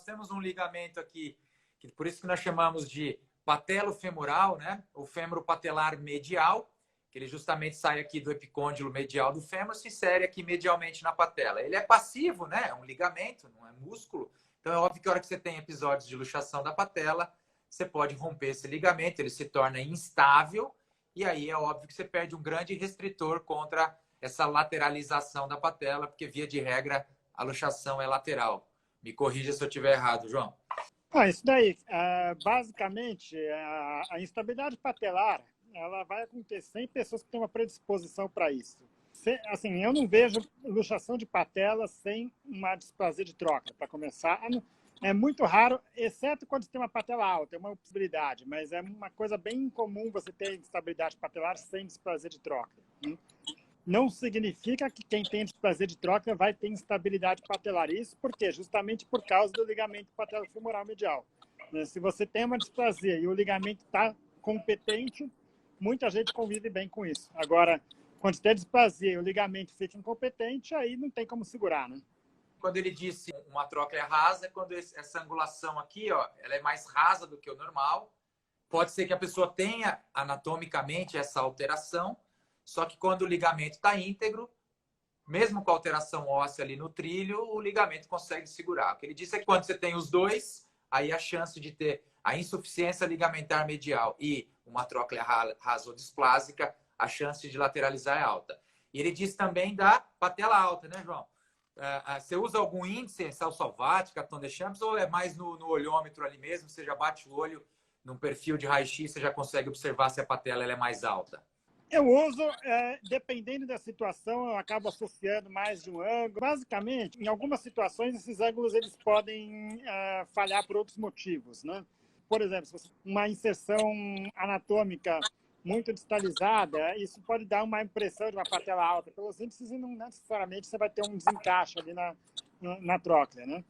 temos um ligamento aqui, que por isso que nós chamamos de patelofemoral, né? O fêmur patelar medial, que ele justamente sai aqui do epicôndilo medial do fêmur, se insere aqui medialmente na patela. Ele é passivo, né? É um ligamento, não é músculo. Então é óbvio que a hora que você tem episódios de luxação da patela, você pode romper esse ligamento, ele se torna instável, e aí é óbvio que você perde um grande restritor contra essa lateralização da patela, porque via de regra a luxação é lateral. Me corrija se eu estiver errado, João. Isso daí, basicamente, a instabilidade patelar, ela vai acontecer em pessoas que têm uma predisposição para isso. Assim, eu não vejo luxação de patela sem uma displasia de troca, para começar. É muito raro, exceto quando você tem uma patela alta, é uma possibilidade, mas é uma coisa bem incomum você ter instabilidade patelar sem displasia de troca. Não significa que quem tem displasia de troca vai ter instabilidade patelar. Isso por quê? Justamente por causa do ligamento patelofemoral medial. Se você tem uma displasia e o ligamento está competente, muita gente convive bem com isso. Agora, quando você tem displasia e o ligamento fica incompetente, aí não tem como segurar, né? Quando ele disse uma tróclea rasa, quando essa angulação aqui, ó, ela é mais rasa do que o normal. Pode ser que a pessoa tenha anatomicamente essa alteração, só que quando o ligamento está íntegro, mesmo com a alteração óssea ali no trilho, o ligamento consegue segurar. O que ele disse é que quando você tem os dois, aí a chance de ter a insuficiência ligamentar medial e uma tróclea rasodisplásica, a chance de lateralizar é alta. E ele disse também da patela alta, né, João? Você usa algum índice, Salsalvati, Carton de Champs, ou é mais no olhômetro ali mesmo? Você já bate o olho num perfil de raio-x, você já consegue observar se a patela ela é mais alta? Eu uso, dependendo da situação, eu acabo associando mais de um ângulo. Basicamente, em algumas situações, esses ângulos eles podem falhar por outros motivos, né? Por exemplo, uma inserção anatômica muito distalizada, isso pode dar uma impressão de uma patela alta pelos índices e não necessariamente você vai ter um desencaixe ali na tróclea, né?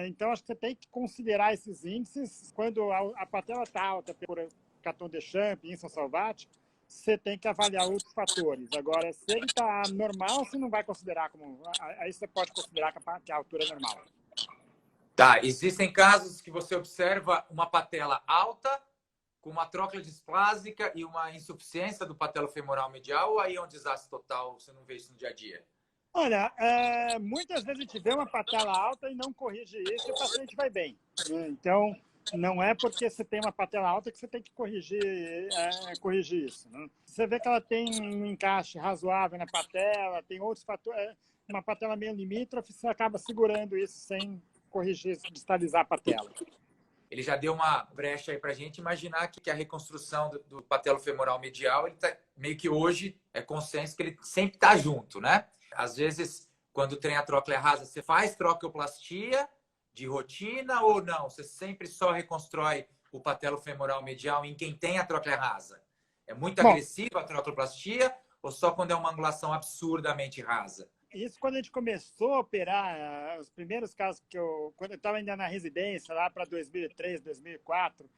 Então, acho que você tem que considerar esses índices. Quando a patela está alta por Carton de Champs, Inson Salvati, você tem que avaliar outros fatores. Agora, se ele está normal, você não vai considerar como... Aí você pode considerar que a altura é normal. Tá, existem casos que você observa uma patela alta, com uma tróclea displásica e uma insuficiência do patelofemoral medial, ou aí é um desastre total, você não vê isso no dia a dia? Olha, muitas vezes a gente vê uma patela alta e não corrige isso e o paciente vai bem. Então, não é porque você tem uma patela alta que você tem que corrigir isso. Né? Você vê que ela tem um encaixe razoável na patela, tem outros fatores, uma patela meio limítrofe, você acaba segurando isso sem corrigir, distalizar a patela. Ele já deu uma brecha aí para a gente imaginar que a reconstrução do patelofemoral medial, ele tá, meio que hoje é consenso que ele sempre está junto, né? Às vezes, quando tem a tróclea rasa, você faz troqueoplastia de rotina ou não? Você sempre só reconstrói o patelofemoral medial em quem tem a tróclea rasa? É muito agressiva a troqueoplastia ou só quando é uma angulação absurdamente rasa? Isso quando a gente começou a operar, os primeiros casos quando eu estava ainda na residência, lá para 2003, 2004,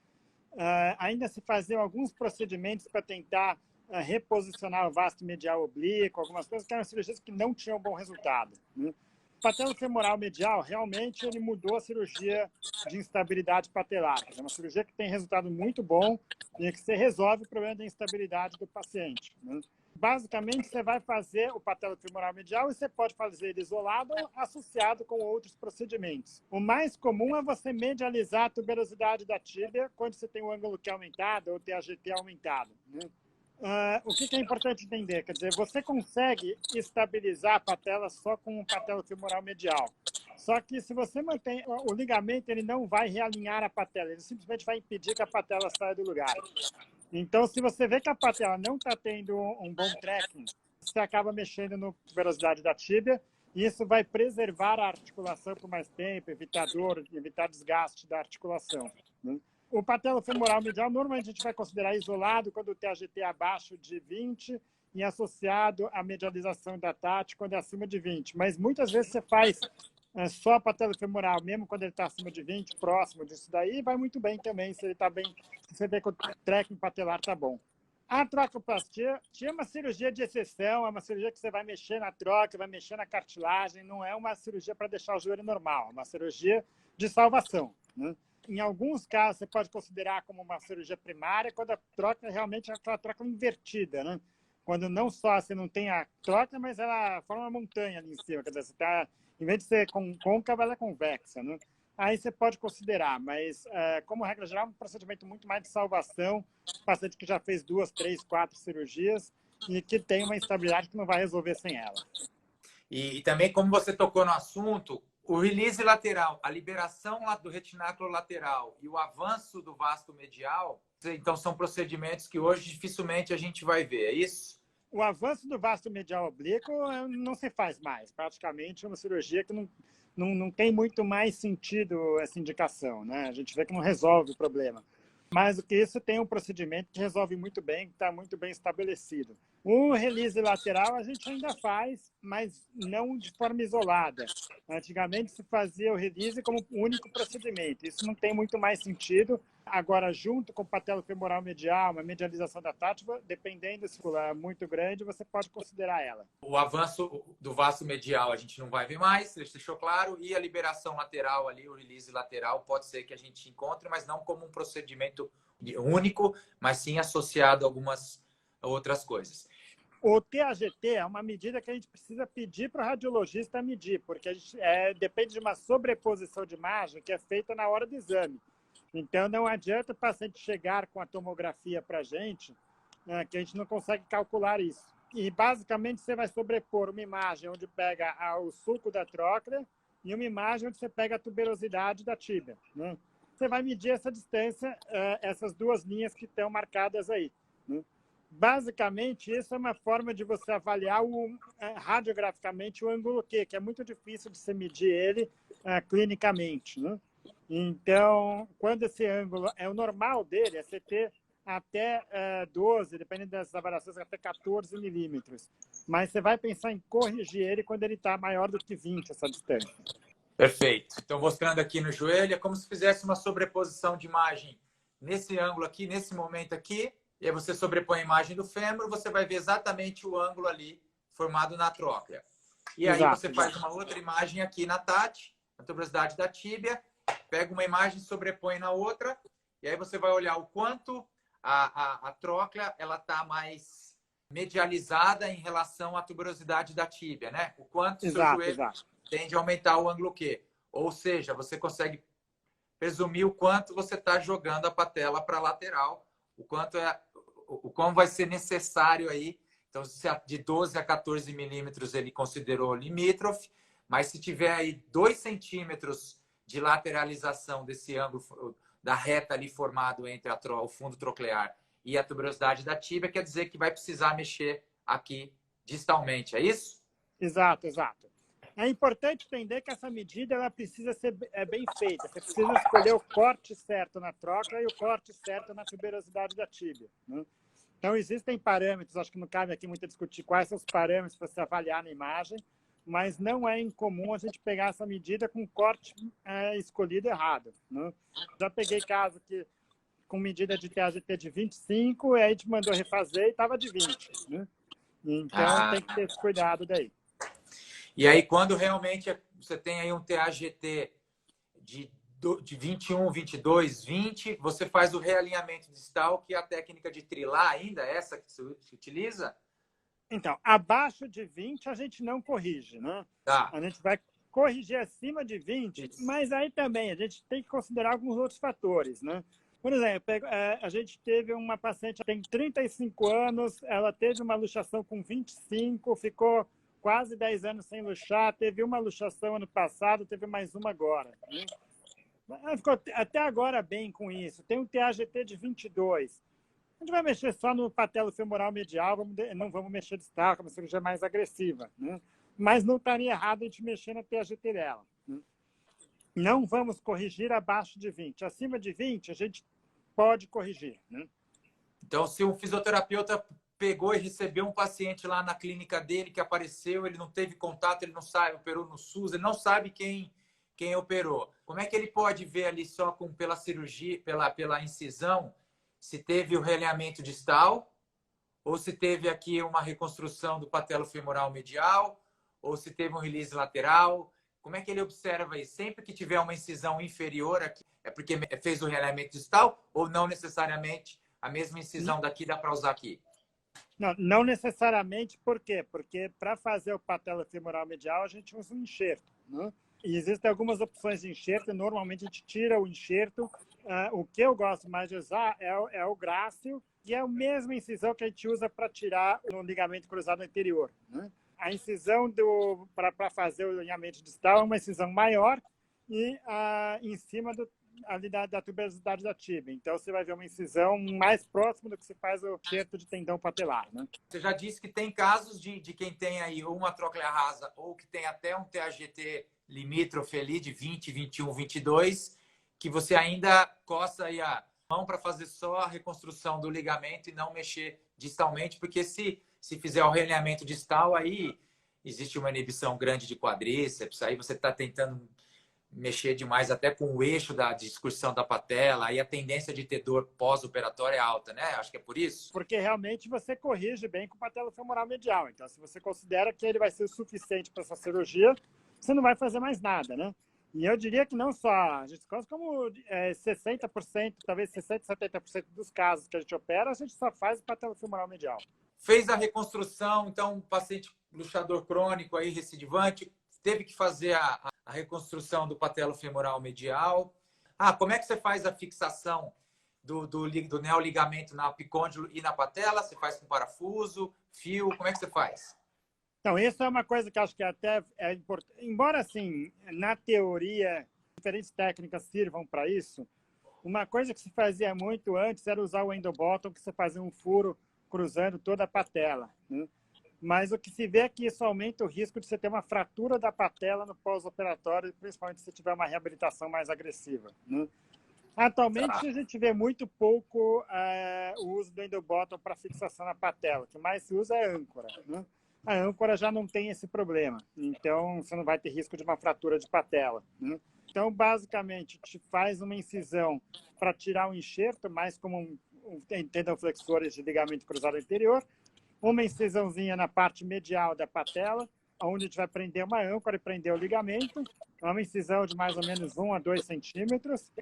ainda se faziam alguns procedimentos para tentar reposicionar o vasto medial oblíquo, algumas coisas que eram cirurgias que não tinham bom resultado. Né? O patelofemoral medial, realmente, ele mudou a cirurgia de instabilidade patelar. É uma cirurgia que tem resultado muito bom e que você resolve o problema da instabilidade do paciente. Né? Basicamente, você vai fazer o patelofemoral medial e você pode fazer ele isolado ou associado com outros procedimentos. O mais comum é você medializar a tuberosidade da tíbia quando você tem o ângulo Q aumentado ou TAGT aumentado. Né? O que é importante entender? Quer dizer, você consegue estabilizar a patela só com o patelofemoral medial. Só que se você mantém o ligamento, ele não vai realinhar a patela, ele simplesmente vai impedir que a patela saia do lugar. Então, se você vê que a patela não está tendo um bom tracking, você acaba mexendo na tuberosidade da tíbia e isso vai preservar a articulação por mais tempo, evitar dor, evitar desgaste da articulação. Né? O patelofemoral medial, normalmente a gente vai considerar isolado quando o TAGT é abaixo de 20 e associado à medialização da TAT quando é acima de 20. Mas muitas vezes você faz só patelofemoral, mesmo quando ele está acima de 20, próximo disso daí, vai muito bem também, se ele está bem, se você vê que o tracking patelar está bom. A trocoplastia é uma cirurgia de exceção, é uma cirurgia que você vai mexer na troca, vai mexer na cartilagem, não é uma cirurgia para deixar o joelho normal, é uma cirurgia de salvação, né? Em alguns casos, você pode considerar como uma cirurgia primária, quando a troca realmente é aquela troca invertida, né? Quando não só você não tem a troca, mas ela forma uma montanha ali em cima, quer dizer, você tá, em vez de ser côncava, ela é convexa, né? Aí você pode considerar, mas, como regra geral, é um procedimento muito mais de salvação, paciente que já fez 2, 3, 4 cirurgias e que tem uma instabilidade que não vai resolver sem ela. E também, como você tocou no assunto, o release lateral, a liberação do retináculo lateral e o avanço do vasto medial, então são procedimentos que hoje dificilmente a gente vai ver, é isso? O avanço do vasto medial oblíquo não se faz mais, praticamente é uma cirurgia que não tem muito mais sentido essa indicação, né? A gente vê que não resolve o problema. Mais do que isso, tem um procedimento que resolve muito bem, que está muito bem estabelecido. O release lateral a gente ainda faz, mas não de forma isolada. Antigamente se fazia o release como único procedimento. Isso não tem muito mais sentido. Agora, junto com o patelofemoral medial, uma medialização da tátiva, dependendo se for muito grande, você pode considerar ela. O avanço do vasto medial a gente não vai ver mais, deixou claro, e a liberação lateral ali, o release lateral, pode ser que a gente encontre, mas não como um procedimento único, mas sim associado a algumas outras coisas. O TAGT é uma medida que a gente precisa pedir para o radiologista medir, porque a gente, depende de uma sobreposição de imagem que é feita na hora do exame. Então, não adianta o paciente chegar com a tomografia para a gente, que a gente não consegue calcular isso. E, basicamente, você vai sobrepor uma imagem onde pega o sulco da tróclea e uma imagem onde você pega a tuberosidade da tíbia, né? Você vai medir essa distância, essas duas linhas que estão marcadas aí, né? Basicamente, isso é uma forma de você avaliar radiograficamente o ângulo Q, que é muito difícil de se medir ele clinicamente, né? Então, quando esse ângulo é o normal dele, é você ter até 12, dependendo das avaliações, até 14 milímetros. Mas você vai pensar em corrigir ele quando ele está maior do que 20, essa distância. Perfeito. Então, mostrando aqui no joelho, é como se fizesse uma sobreposição de imagem nesse ângulo aqui, nesse momento aqui, e aí você sobrepõe a imagem do fêmur, você vai ver exatamente o ângulo ali formado na tróclea. E aí você faz uma outra imagem aqui na TAT, na tuberosidade da tíbia, pega uma imagem, sobrepõe na outra, e aí você vai olhar o quanto a tróclea ela está mais medializada em relação à tuberosidade da tíbia, né? O quanto o seu joelho tende a aumentar o ângulo Q. Ou seja, você consegue presumir o quanto você está jogando a patela para a lateral, o quão vai ser necessário aí. Então, se de 12 a 14 milímetros ele considerou limítrofe, mas se tiver aí 2 centímetros de lateralização desse ângulo da reta ali formado entre o fundo troclear e a tuberosidade da tíbia, quer dizer que vai precisar mexer aqui distalmente, é isso? Exato, exato. É importante entender que essa medida ela precisa ser bem feita. Você precisa escolher o corte certo na tróclea e o corte certo na tuberosidade da tíbia, né? Então, existem parâmetros, acho que não cabe aqui muito discutir quais são os parâmetros para se avaliar na imagem, mas não é incomum a gente pegar essa medida com corte escolhido errado, né? Já peguei caso que com medida de TAGT de 25, e aí a gente mandou refazer e estava de 20, né? Então, tem que ter esse cuidado daí. E aí, quando realmente você tem aí um TAGT de 21, 22, 20, você faz o realinhamento distal, que é a técnica de trilar ainda, essa que você utiliza? Então, abaixo de 20 a gente não corrige, né? Tá. A gente vai corrigir acima de 20, mas aí também a gente tem que considerar alguns outros fatores, né? Por exemplo, a gente teve uma paciente que tem 35 anos, ela teve uma luxação com 25, ficou quase 10 anos sem luxar, teve uma luxação ano passado, teve mais uma agora, né? Ela ficou até agora bem com isso. Tem um TAGT de 22. A gente vai mexer só no patelofemoral medial, não vamos mexer distal, que é uma cirurgia mais agressiva, né? Mas não estaria errado a gente mexer na TAGT dela, né? Não vamos corrigir abaixo de 20. Acima de 20, a gente pode corrigir, né? Então, se um fisioterapeuta pegou e recebeu um paciente lá na clínica dele que apareceu, ele não teve contato, ele não sabe, operou no SUS, ele não sabe quem operou. Como é que ele pode ver ali só pela cirurgia, pela incisão, se teve o realinhamento distal ou se teve aqui uma reconstrução do patelofemoral medial, ou se teve um release lateral. Como é que ele observa isso? Sempre que tiver uma incisão inferior aqui, é porque fez o realinhamento distal, ou não necessariamente a mesma incisão daqui dá para usar aqui? Não, não necessariamente. Por quê? Porque para fazer o patelofemoral medial, a gente usa um enxerto, né? E existem algumas opções de enxerto, e normalmente a gente tira o enxerto. O que eu gosto mais de usar é o grácil, e é a mesma incisão que a gente usa para tirar o ligamento cruzado anterior, né? A incisão para fazer o alinhamento distal é uma incisão maior e em cima ali da tuberosidade da tíbia. Então, você vai ver uma incisão mais próxima do que se faz o enxerto de tendão patelar, né? Você já disse que tem casos de quem tem aí ou uma trocléa rasa ou que tem até um TAGT limítrofe ali de 20, 21, 22, que você ainda coça aí a mão para fazer só a reconstrução do ligamento e não mexer distalmente, porque se fizer o realinhamento distal, aí existe uma inibição grande de quadríceps, aí você está tentando mexer demais até com o eixo da discussão da patela, aí a tendência de ter dor pós-operatória é alta, né? Acho que é por isso. Porque realmente você corrige bem com o patelofemoral medial. Então, se você considera que ele vai ser o suficiente para essa cirurgia, você não vai fazer mais nada, né? E eu diria que não só, a gente conta como 60%, talvez 60%, 70% dos casos que a gente opera, a gente só faz o patelofemoral medial. Fez a reconstrução, então, um paciente luxador crônico aí, recidivante, teve que fazer a reconstrução do patelofemoral medial. Como é que você faz a fixação do neoligamento na apicôndilo e na patela? Você faz com parafuso, fio? Como é que você faz? Então, isso é uma coisa que acho que até é importante. Embora, assim, na teoria, diferentes técnicas sirvam para isso, uma coisa que se fazia muito antes era usar o endobottom, que você fazia um furo cruzando toda a patela, né? Mas o que se vê é que isso aumenta o risco de você ter uma fratura da patela no pós-operatório, principalmente se tiver uma reabilitação mais agressiva, né? Atualmente, a gente vê muito pouco o uso do endobottom para fixação na patela. O que mais se usa é a âncora, né? A âncora já não tem esse problema, então você não vai ter risco de uma fratura de patela, né? Então, basicamente, te faz uma incisão para tirar o enxerto, mais como tendão flexores de ligamento cruzado anterior, uma incisãozinha na parte medial da patela, onde a gente vai prender uma âncora e prender o ligamento, uma incisão de mais ou menos 1 a 2 centímetros,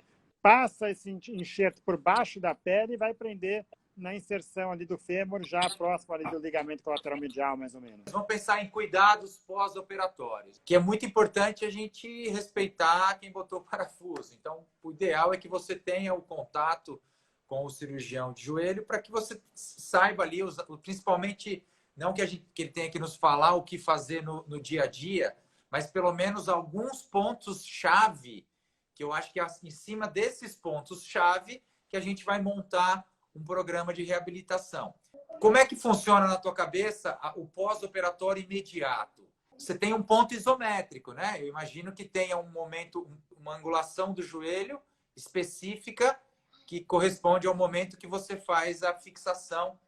passa esse enxerto por baixo da pele e vai prender na inserção ali do fêmur, já próximo ali do ligamento colateral medial, mais ou menos. Vamos pensar em cuidados pós-operatórios, que é muito importante a gente respeitar quem botou parafuso. Então, o ideal é que você tenha o contato com o cirurgião de joelho para que você saiba ali, principalmente, não que ele tenha que nos falar o que fazer no dia a dia, mas pelo menos alguns pontos-chave, que eu acho que é em cima desses pontos-chave que a gente vai montar um programa de reabilitação. Como é que funciona na tua cabeça o pós-operatório imediato? Você tem um ponto isométrico, né? Eu imagino que tenha um momento, uma angulação do joelho específica que corresponde ao momento que você faz a fixação,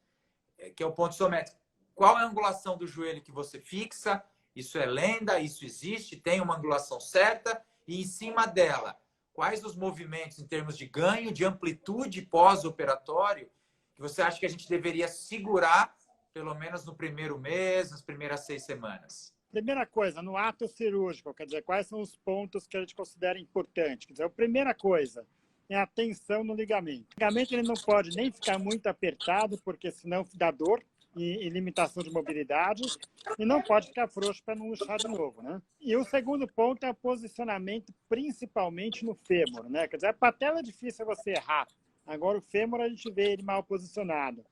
que é o ponto isométrico. Qual é a angulação do joelho que você fixa? Isso é lenda? Isso existe? Tem uma angulação certa? E em cima dela, quais os movimentos em termos de ganho, de amplitude pós-operatório que você acha que a gente deveria segurar, pelo menos no primeiro mês, nas primeiras 6 semanas? Primeira coisa, no ato cirúrgico, quer dizer, quais são os pontos que a gente considera importantes? Quer dizer, a primeira coisa é a tensão no ligamento. O ligamento ele não pode nem ficar muito apertado, porque senão dá dor e limitação de mobilidade, e não pode ficar frouxo para não luxar de novo, né? E o segundo ponto é o posicionamento, principalmente no fêmur, né? Quer dizer, a patela é difícil você errar. Agora, o fêmur, a gente vê ele mal posicionado.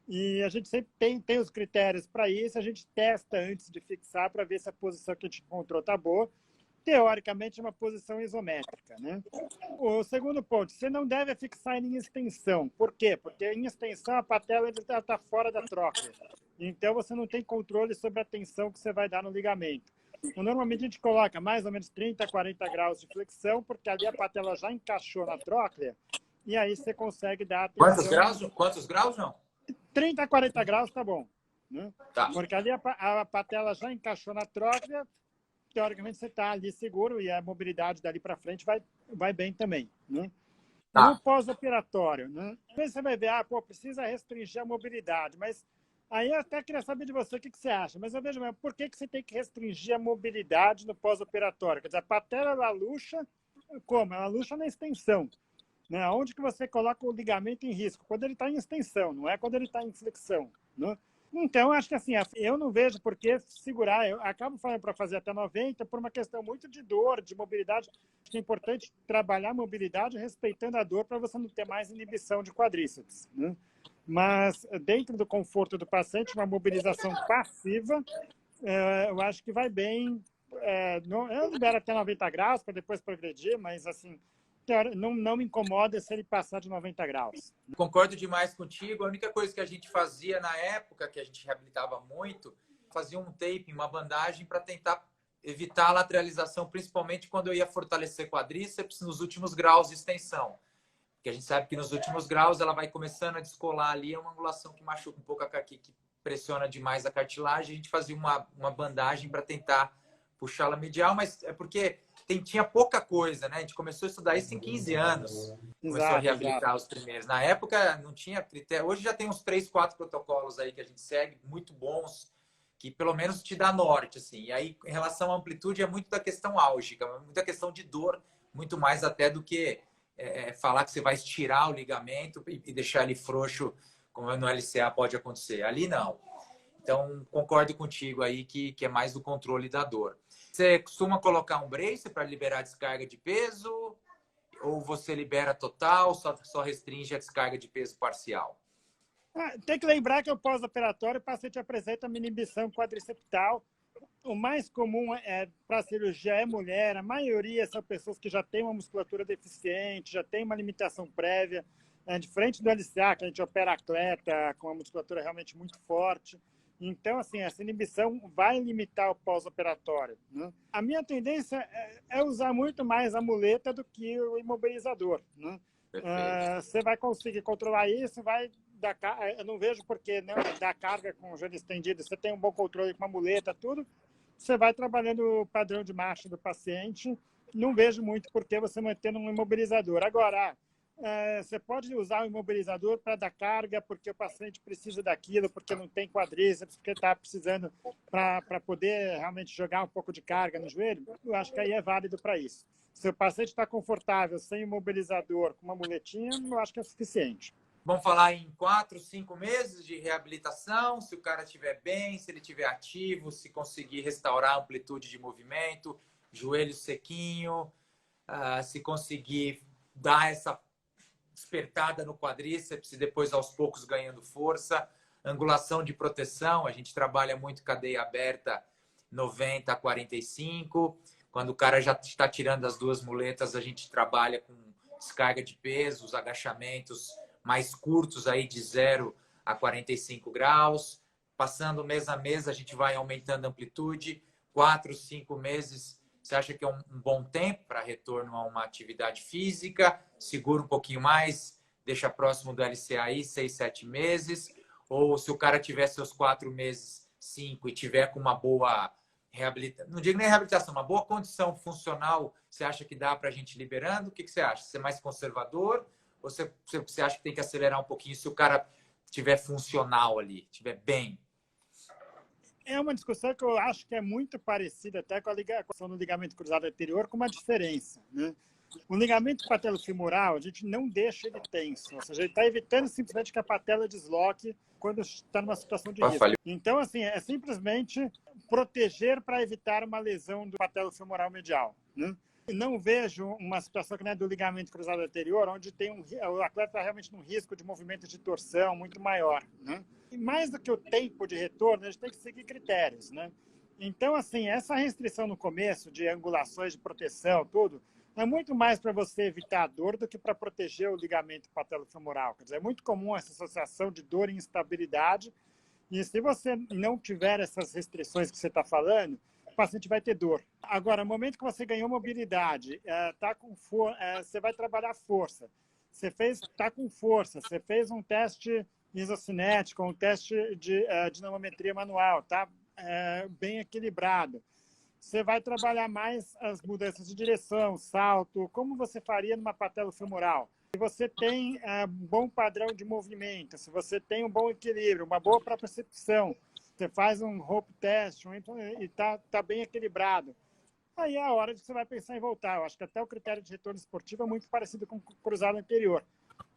E a gente sempre tem os critérios para isso, a gente testa antes de fixar para ver se a posição que a gente encontrou está boa. Teoricamente, é uma posição isométrica, né? O segundo ponto, você não deve fixar em extensão. Por quê? Porque em extensão a patela está fora da tróclea. Então, você não tem controle sobre a tensão que você vai dar no ligamento. Então, normalmente, a gente coloca mais ou menos 30 a 40 graus de flexão, porque ali a patela já encaixou na tróclea, e aí você consegue dar a tensão. Quantos graus? Quantos graus, não? 30 a 40 graus tá bom, né? Tá. Porque ali a patela já encaixou na tróclea, teoricamente você está ali seguro e a mobilidade dali para frente vai bem também, né? Tá. No pós-operatório, né? Aí você vai ver, precisa restringir a mobilidade, mas Aí eu até queria saber de você o que você acha, mas eu vejo mesmo, por que você tem que restringir a mobilidade no pós-operatório? Quer dizer, a patela, ela luxa, como? Ela luxa na extensão. Né? Onde que você coloca o ligamento em risco? Quando ele está em extensão, não é quando ele está em flexão. Né? Então, acho que assim, eu não vejo por que segurar. Eu acabo falando para fazer até 90 por uma questão muito de dor, de mobilidade. Acho que é importante trabalhar a mobilidade respeitando a dor para você não ter mais inibição de quadríceps. Né? Mas, dentro do conforto do paciente, uma mobilização passiva, eu acho que vai bem. Eu libero até 90 graus para depois progredir, mas, assim, não me incomoda se ele passar de 90 graus. Concordo demais contigo. A única coisa que a gente fazia na época, que a gente reabilitava muito, fazia um taping, uma bandagem para tentar evitar a lateralização, principalmente quando eu ia fortalecer quadríceps nos últimos graus de extensão. Porque a gente sabe que nos últimos graus ela vai começando a descolar ali, é uma angulação que machuca um pouco que pressiona demais a cartilagem. A gente fazia uma bandagem para tentar puxá-la medial, mas é porque tinha pouca coisa, né? A gente começou a estudar isso em 15 anos. Começou a reabilitar os primeiros. Na época não tinha critério. Hoje já tem uns 3, 4 protocolos aí que a gente segue, muito bons, que pelo menos te dá norte, assim. E aí, em relação à amplitude, é muito da questão álgica, muita questão de dor, muito mais até do que falar que você vai estirar o ligamento e deixar ele frouxo, como no LCA pode acontecer. Ali não. Então, concordo contigo aí que é mais do controle da dor. Você costuma colocar um brace para liberar a descarga de peso? Ou você libera total, só restringe a descarga de peso parcial? Tem que lembrar que o pós-operatório, o paciente apresenta uma inibição quadriceptal. O mais comum para a cirurgia é mulher. A maioria são pessoas que já têm uma musculatura deficiente, já têm uma limitação prévia. Diferente do LCA, que a gente opera atleta com uma musculatura realmente muito forte. Então, assim, essa inibição vai limitar o pós-operatório. Né? A minha tendência é usar muito mais a muleta do que o imobilizador. Né? Você vai conseguir controlar isso, vai dar, eu não vejo por que não dar carga com o joelho estendido. Você tem um bom controle com uma muleta, tudo. Você vai trabalhando o padrão de marcha do paciente. Não vejo muito por que você mantendo um imobilizador. Agora, você pode usar o imobilizador para dar carga, porque o paciente precisa daquilo, porque não tem quadríceps, porque está precisando para poder realmente jogar um pouco de carga no joelho. Eu acho que aí é válido para isso. Se o paciente está confortável sem imobilizador, com uma muletinha, eu acho que é suficiente. Vamos falar em 4, 5 meses de reabilitação, se o cara estiver bem, se ele estiver ativo, se conseguir restaurar a amplitude de movimento, joelho sequinho, se conseguir dar essa despertada no quadríceps e depois aos poucos ganhando força. Angulação de proteção, a gente trabalha muito cadeia aberta 90 a 45. Quando o cara já está tirando as duas muletas, a gente trabalha com descarga de peso, os agachamentos mais curtos aí de 0 a 45 graus. Passando mês a mês, a gente vai aumentando a amplitude. 4, 5 meses, você acha que é um bom tempo para retorno a uma atividade física? Segura um pouquinho mais, deixa próximo do LCA aí, 6, 7 meses. Ou se o cara tiver seus 4 meses, 5, e tiver com uma boa reabilitação, não digo nem reabilitação, uma boa condição funcional, você acha que dá para a gente ir liberando? O que você acha? Você é mais conservador? Ou você acha que tem que acelerar um pouquinho se o cara estiver funcional ali, estiver bem? É uma discussão que eu acho que é muito parecida até com a ligação do ligamento cruzado anterior, com uma diferença. Né? O ligamento patelofemoral, a gente não deixa ele tenso, ou seja, ele está evitando simplesmente que a patela desloque quando está numa situação de risco. Então, assim, é simplesmente proteger para evitar uma lesão do patelofemoral medial. Né? Não vejo uma situação que não é do ligamento cruzado anterior, onde o atleta está realmente num risco de movimento de torção muito maior. Né? E mais do que o tempo de retorno, a gente tem que seguir critérios. Né? Então, assim, essa restrição no começo de angulações de proteção, tudo, é muito mais para você evitar a dor do que para proteger o ligamento patelofemoral. Quer dizer, é muito comum essa associação de dor e instabilidade. E se você não tiver essas restrições que você está falando, o paciente vai ter dor. Agora, no momento que você ganhou mobilidade, você vai trabalhar força. Você está com força, você fez um teste isocinético, um teste de dinamometria manual, tá bem equilibrado. você vai trabalhar mais as mudanças de direção, salto, como você faria numa patelofemoral. Se você tem um bom padrão de movimento, se você tem um bom equilíbrio, uma boa propriocepção, você faz um rope test e está bem equilibrado, aí é a hora de você vai pensar em voltar. Eu acho que até o critério de retorno esportivo é muito parecido com o cruzado anterior.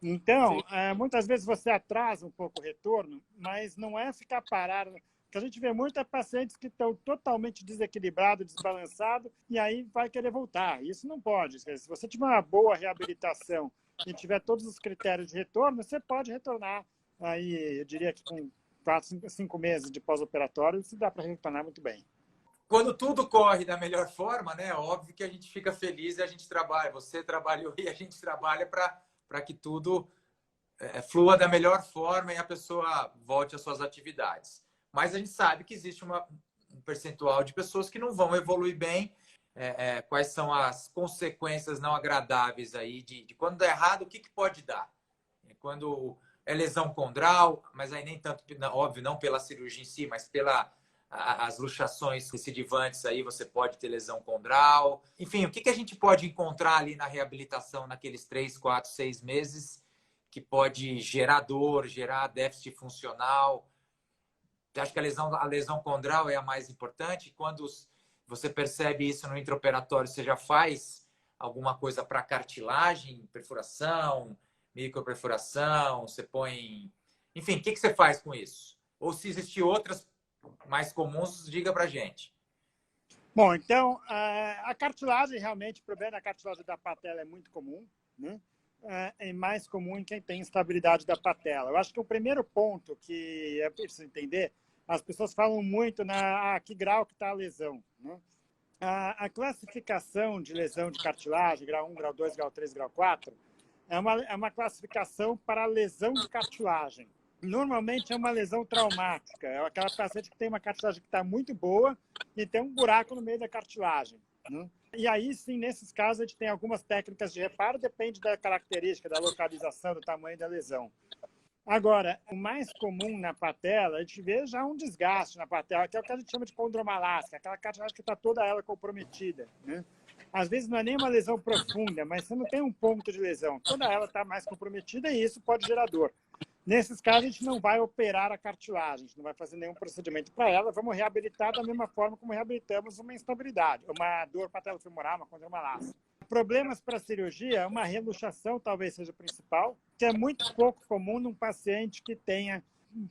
Então, muitas vezes você atrasa um pouco o retorno, mas não é ficar parado. O que a gente vê muito é pacientes que estão totalmente desequilibrados, desbalançados, e aí vai querer voltar. Isso não pode. Se você tiver uma boa reabilitação e tiver todos os critérios de retorno, você pode retornar. Aí, eu diria que com 4, 5 meses de pós-operatório, isso dá para retornar muito bem. Quando tudo corre da melhor forma, né? Óbvio que a gente fica feliz e a gente trabalha. Você trabalhou e a gente trabalha para que tudo flua da melhor forma e a pessoa volte às suas atividades. Mas a gente sabe que existe um percentual de pessoas que não vão evoluir bem. Quais são as consequências não agradáveis aí de quando dá errado, o que pode dar? Quando é lesão condral, mas aí nem tanto, óbvio, não pela cirurgia em si, mas as luxações recidivantes aí, você pode ter lesão condral. Enfim, o que a gente pode encontrar ali na reabilitação naqueles 3, 4, 6 meses que pode gerar dor, gerar déficit funcional? Você acha que a lesão condral é a mais importante? Quando você percebe isso no intraoperatório, você já faz alguma coisa para cartilagem, perfuração, microperfuração, você põe... Enfim, o que você faz com isso? Ou se existem outras mais comuns, diga pra gente. Bom, então, a cartilagem, realmente, o problema da cartilagem da patela é muito comum, né? É mais comum em quem tem instabilidade da patela. Eu acho que o primeiro ponto que é preciso entender, as pessoas falam muito que grau que está a lesão, né? A classificação de lesão de cartilagem, grau 1, grau 2, grau 3, grau 4, é uma classificação para lesão de cartilagem. Normalmente é uma lesão traumática. É aquela paciente que tem uma cartilagem que está muito boa e tem um buraco no meio da cartilagem, né? E aí, sim, nesses casos, a gente tem algumas técnicas de reparo, depende da característica, da localização, do tamanho da lesão. Agora, o mais comum na patela, a gente vê já um desgaste na patela, que é o que a gente chama de condromalácia, aquela cartilagem que está toda ela comprometida, né? Às vezes não é nem uma lesão profunda, mas você não tem um ponto de lesão. Toda ela está mais comprometida e isso pode gerar dor. Nesses casos, a gente não vai operar a cartilagem, a gente não vai fazer nenhum procedimento para ela, vamos reabilitar da mesma forma como reabilitamos uma instabilidade, uma dor patelofemoral, uma condromalácia. Problemas para a cirurgia, uma reluxação talvez seja o principal, que é muito pouco comum num paciente que tenha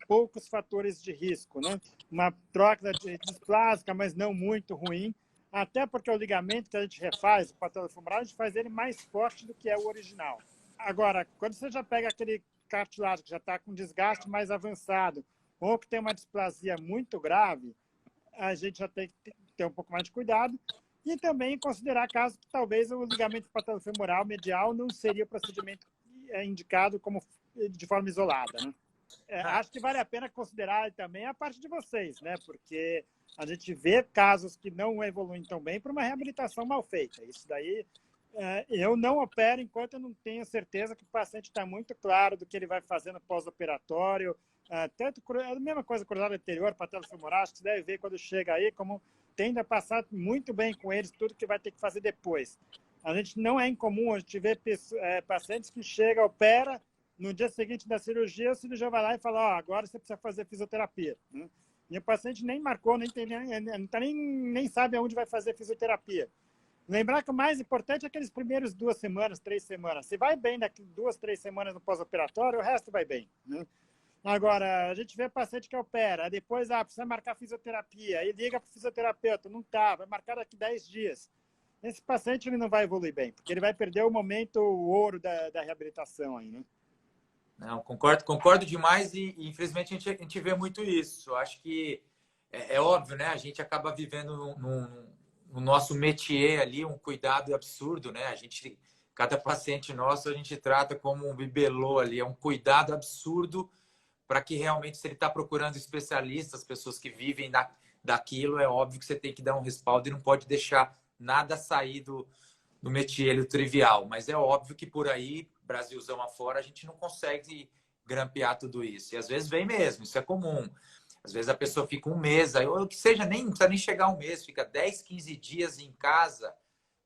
poucos fatores de risco, né? Uma troca displásica, mas não muito ruim, até porque o ligamento que a gente refaz, o patelofemoral, a gente faz ele mais forte do que é o original. Agora, quando você já pega aquele cartilagem que já está com desgaste mais avançado ou que tem uma displasia muito grave, a gente já tem que ter um pouco mais de cuidado e também considerar casos que talvez o ligamento patelofemoral medial não seria o procedimento indicado como de forma isolada, né? Acho que vale a pena considerar também a parte de vocês, né? Porque a gente vê casos que não evoluem tão bem por uma reabilitação mal feita. Isso daí eu não opero enquanto eu não tenho certeza que o paciente está muito claro do que ele vai fazer no pós-operatório. Tanto a mesma coisa cruzada anterior, patelofemoral, acho que você deve ver quando chega aí, como tende a passar muito bem com eles tudo que vai ter que fazer depois. A gente não é incomum, a gente vê pacientes que chegam, opera, no dia seguinte da cirurgia, o cirurgião vai lá e fala, agora você precisa fazer fisioterapia, né? E o paciente nem marcou, nem sabe aonde vai fazer fisioterapia. Lembrar que o mais importante é aqueles primeiros 2 semanas, 3 semanas. Se vai bem daqui 2, 3 semanas no pós-operatório, o resto vai bem, né? Agora, a gente vê paciente que opera, depois precisa marcar fisioterapia, aí liga para o fisioterapeuta, não está, vai marcar daqui 10 dias. Esse paciente ele não vai evoluir bem, porque ele vai perder o momento, o ouro da reabilitação aí, né? Não, concordo demais e infelizmente a gente vê muito isso. Eu acho que é óbvio, né? A gente acaba vivendo no nosso métier ali um cuidado absurdo, né? Cada paciente nosso a gente trata como um bibelô ali, é um cuidado absurdo para que realmente, se ele está procurando especialistas, pessoas que vivem daquilo, é óbvio que você tem que dar um respaldo e não pode deixar nada sair do métier trivial. Mas é óbvio que por aí, Brasilzão afora, a gente não consegue grampear tudo isso. E às vezes vem mesmo, isso é comum. Às vezes a pessoa fica um mês, ou que seja, nem não precisa nem chegar um mês, fica 10, 15 dias em casa,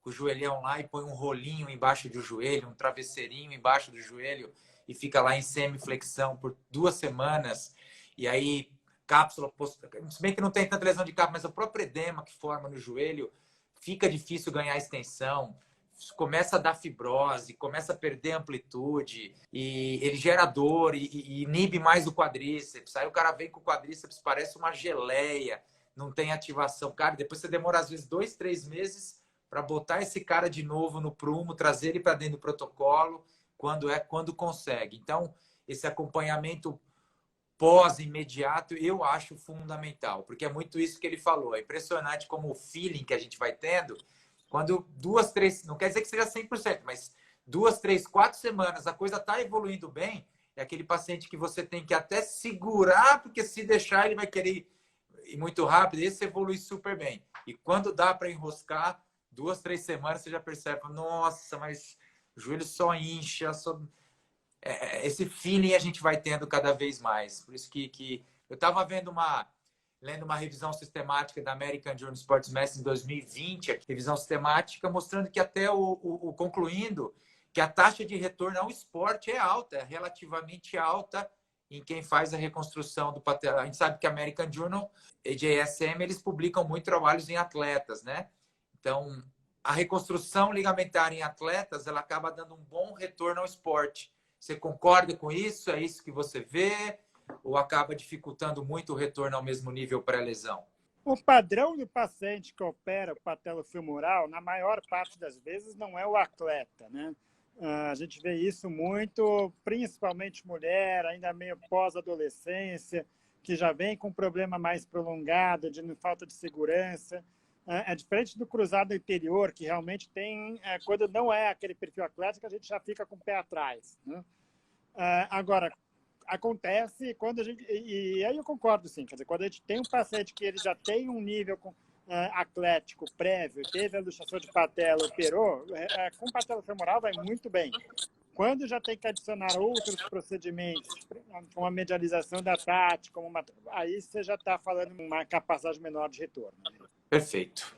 com o joelhão lá e põe um rolinho embaixo do joelho, um travesseirinho embaixo do joelho e fica lá em semiflexão por 2 semanas. E aí, cápsula, se bem que não tem tanta lesão de cápsula, mas o próprio edema que forma no joelho, fica difícil ganhar extensão, começa a dar fibrose, começa a perder amplitude, e ele gera dor e inibe mais o quadríceps. Aí o cara vem com o quadríceps, parece uma geleia, não tem ativação. Cara, depois você demora às vezes 2, 3 meses para botar esse cara de novo no prumo, trazer ele para dentro do protocolo, quando consegue. Então, esse acompanhamento pós-imediato eu acho fundamental, porque é muito isso que ele falou. É impressionante como o feeling que a gente vai tendo, quando 2, 3, não quer dizer que seja 100%, mas 2, 3, 4 semanas a coisa está evoluindo bem, é aquele paciente que você tem que até segurar, porque se deixar ele vai querer ir muito rápido, esse evolui super bem. E quando dá para enroscar, 2, 3 semanas você já percebe, nossa, mas o joelho só incha, esse feeling a gente vai tendo cada vez mais. Por isso que eu estava lendo uma revisão sistemática da American Journal of Sports Medicine em 2020, revisão sistemática mostrando que até concluindo que a taxa de retorno ao esporte é alta, é relativamente alta em quem faz a reconstrução do patela. A gente sabe que a American Journal e JSM, eles publicam muito trabalhos em atletas, né? Então, a reconstrução ligamentar em atletas, ela acaba dando um bom retorno ao esporte. Você concorda com isso? É isso que você vê? Ou acaba dificultando muito o retorno ao mesmo nível pré-lesão? O padrão do paciente que opera o patelofemoral, na maior parte das vezes, não é o atleta, né? A gente vê isso muito, principalmente mulher, ainda meio pós-adolescência, que já vem com um problema mais prolongado, de falta de segurança. É diferente do cruzado anterior, que realmente tem, quando não é aquele perfil atlético, a gente já fica com o pé atrás, né? Agora, acontece quando a gente... E aí eu concordo, sim. Quer dizer, quando a gente tem um paciente que ele já tem um nível atlético prévio, teve a luxação de patela, operou, com patela femoral vai muito bem. Quando já tem que adicionar outros procedimentos, como a medialização da tática, aí você já está falando uma capacidade menor de retorno. Perfeito.